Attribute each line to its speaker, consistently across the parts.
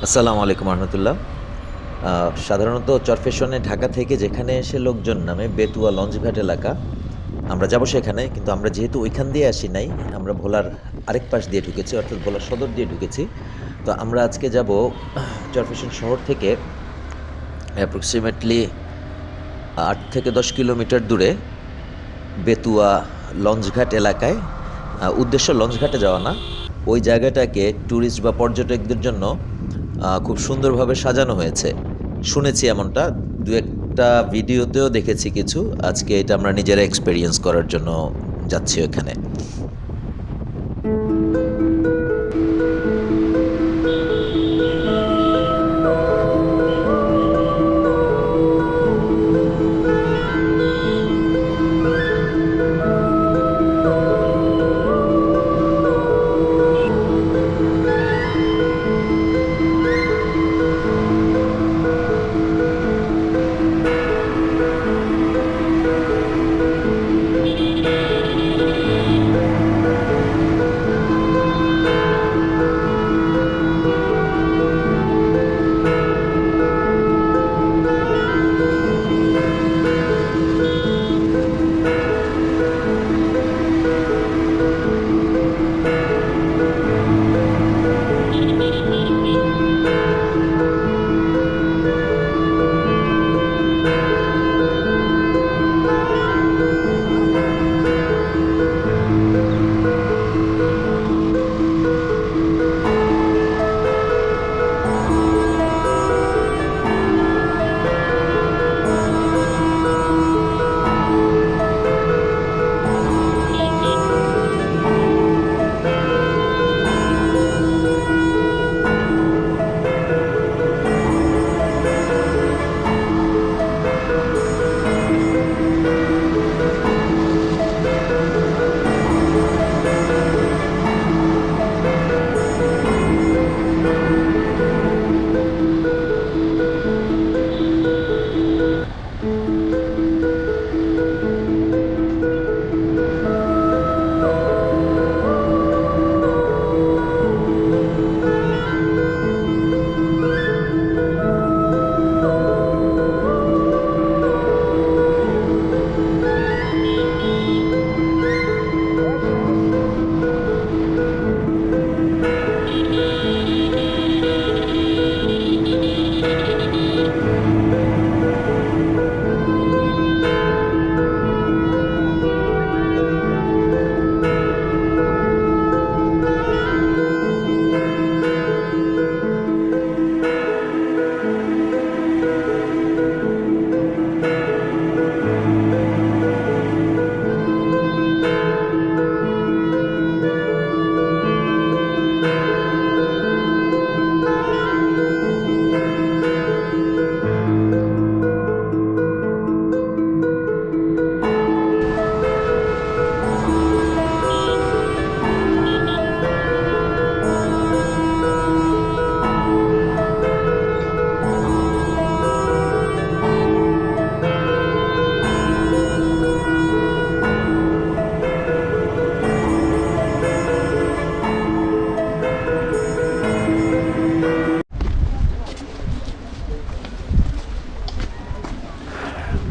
Speaker 1: আসসালামু আলাইকুম রহমতুল্লাহ। সাধারণত চরফ্যাশনে ঢাকা থেকে যেখানে এসে লোকজন নামে বেতুয়া লঞ্চঘাট এলাকা, আমরা যাব সেখানে। কিন্তু আমরা যেহেতু ওইখান দিয়ে আসি নাই, আমরা ভোলার আরেক পাশ দিয়ে ঢুকেছি, অর্থাৎ ভোলা সদর দিয়ে ঢুকেছি। তো আমরা আজকে যাব চরফ্যাশন শহর থেকে অ্যাপ্রক্সিমেটলি ৮ থেকে ১০ কিলোমিটার দূরে বেতুয়া লঞ্চঘাট এলাকায়। উদ্দেশ্য লঞ্চঘাটে যাওয়া না, ওই জায়গাটাকে ট্যুরিস্ট বা পর্যটকদের জন্য খুব সুন্দরভাবে সাজানো হয়েছে। শুনেছি এমনটা, দু একটা ভিডিওতেও দেখেছি কিছু। আজকে এটা আমরা নিজেরা এক্সপেরিয়েন্স করার জন্য যাচ্ছি ওখানে।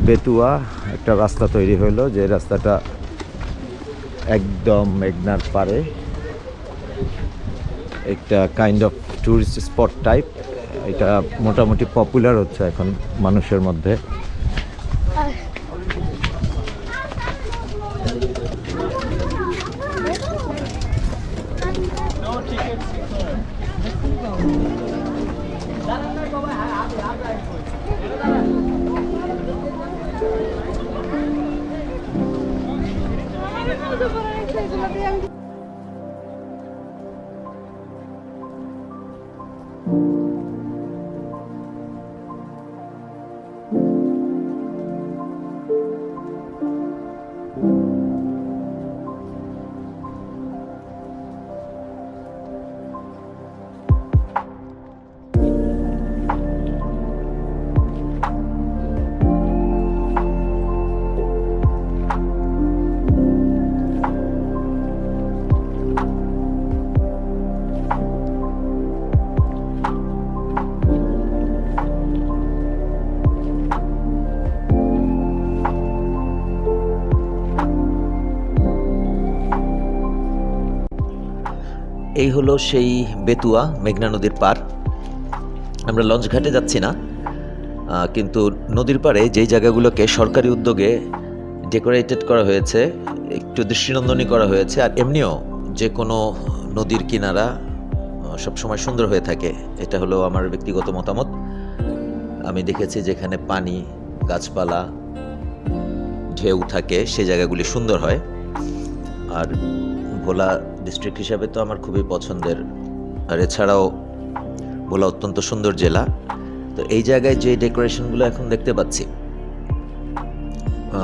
Speaker 1: বেতুয়া একটা রাস্তা তৈরি হলো, যে রাস্তাটা একদম মেঘনার পারে, একটা kind of tourist spot type. এটা মোটামুটি পপুলার হচ্ছে এখন মানুষের মধ্যে। এই হলো সেই বেতুয়া মেঘনা নদীর পার। আমরা লঞ্চ ঘাটে যাচ্ছি না, কিন্তু নদীর পাড়ে যেই জায়গাগুলোকে সরকারি উদ্যোগে ডেকোরেটেড করা হয়েছে, একটু দৃষ্টিনন্দনী করা হয়েছে, আর এমনিও যে কোনো নদীর কিনারা সবসময় সুন্দর হয়ে থাকে, এটা হলো আমার ব্যক্তিগত মতামত। আমি দেখেছি যেখানে পানি, গাছপালা, ঢেউ থাকে, সেই জায়গাগুলি সুন্দর হয়। আর ভোলা ডিস্ট্রিক্ট হিসাবে তো আমার খুবই পছন্দের, আর এছাড়াও ভোলা অত্যন্ত সুন্দর জেলা। তো এই জায়গায় যে ডেকোরেশনগুলো এখন দেখতে পাচ্ছি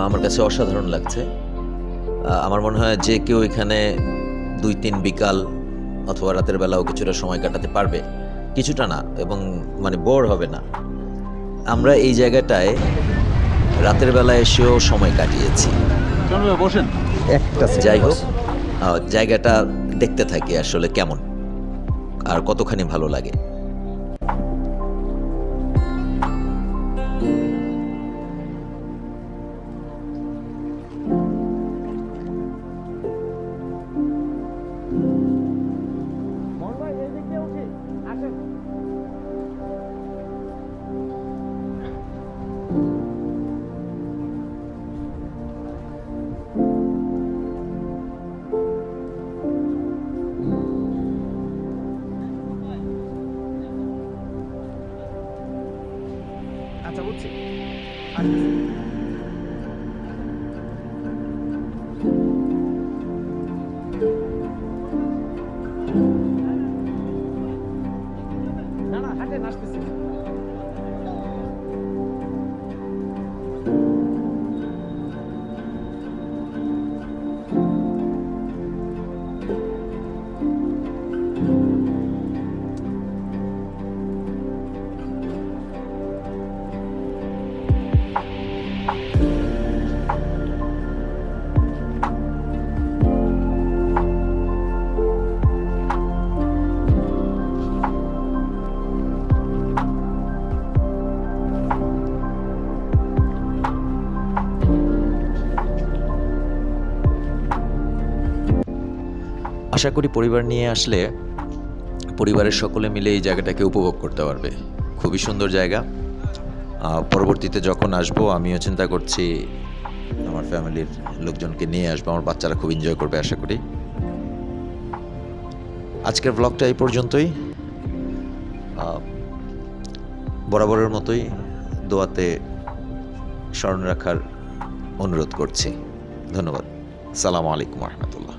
Speaker 1: আমার কাছে অসাধারণ লাগছে। আমার মনে হয় যে কেউ এখানে 2-3 বিকাল অথবা রাতের বেলাও কিছুটা সময় কাটাতে পারবে, কিছুটা না, এবং মানে বোর হবে না। আমরা এই জায়গাটায় রাতের বেলা এসেও সময় কাটিয়েছি। যাই হোক, জায়গাটা দেখতে থাকি আসলে কেমন আর কতখানি ভালো লাগে।
Speaker 2: আচ্ছা, বুঝছি। না না, হাঁটে আসতেছি।
Speaker 1: আশা করি পরিবার নিয়ে আসলে পরিবারের সকলে মিলে এই জায়গাটাকে উপভোগ করতে পারবে। খুবই সুন্দর জায়গা। পরবর্তীতে যখন আসবো আমিও চিন্তা করছি আমার ফ্যামিলির লোকজনকে নিয়ে আসবো, আমার বাচ্চারা খুব এনজয় করবে আশা করি। আজকের ব্লগটা এই পর্যন্তই। বরাবরের মতোই দোয়াতে স্মরণ রাখার অনুরোধ করছি। ধন্যবাদ। আসসালামু আলাইকুম রহমতুল্লাহ।